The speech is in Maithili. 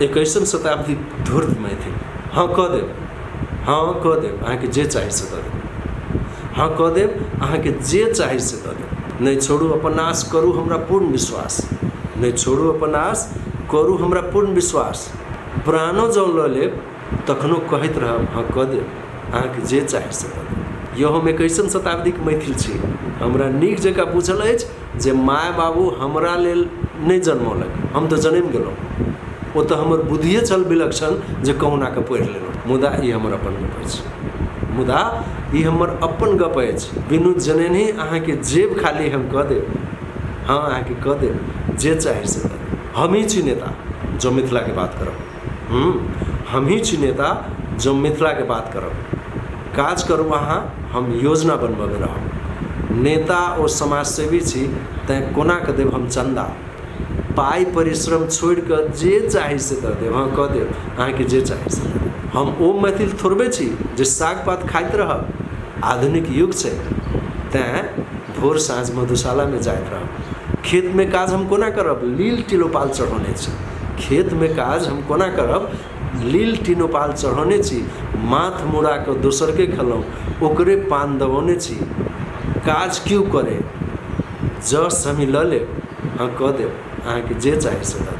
21वीं शताब्दी धूर्त मैथिल। हाँ कह देव, हाँ कह देव, अहाँके जे चाही से दऽ देव। हाँ कह देव, अहाँके जे चाही से दऽ देव। नहीं छोड़ू अपन आस, करू हमरा पूर्ण विश्वास। नहीं छोड़ू अपन आस, करू हमरा पूर्ण विश्वास। प्राणो जँ लऽ लेब तखनो कहैत रहब हाँ कह देव, अहाँके जे चाही से दऽ देव। यौ हम 21वीं शताब्दी के मैथिल छी। हमरा नीक जकाँ बुझल अछि जे माय बाबू हमरा लेल नहीं जन्मौलक, हम तऽ जनमि गेलहुँ। ओ तऽ हमर बुद्धिए छल विलक्षण जे कहुना कऽ पढ़ि लेलहुँ। मुदा ई हमर अपन गप अछि, मुदा ई हमर अपन गप अछि। बिनु जनेने अहाँके जेब खाली हम कह देब, हाँ अहाँके कह देब जे चाही से दऽ देब। हम ही छी नेता जो मिथिला के बात करब। हम ही छी नेता जो मिथिला के बात करब। काज करू अहाँ, हम योजना बनबे रहब। नेता और समाजसेवी छी तैं कोना कऽ देब हम चंदा। पाई परिश्रम छोड़ कऽ जे चाही से दऽ देब। हाँ कह देब अहाँके जे चाही से दऽ देब। हम ओ मैथिल थोड़बे छी जे साग पात खाइत रहब। आधुनिक युग छै तैं भोर साँझ मधुशाला में जाइत रहब। खेत में काज हम कोना करब, लील टिलोपाल चढ़ौने छी। खेत में काज हम कोना करब, लील टिनोपाल चढ़ौने छी। माथ मुड़ा कऽ दोसर के खेलौं, ओकरे पान दबौने छी। काज क्यों करे, जस हम लऽ लेब। हाँ कह देब अहाँके जे चाही से दऽ देब।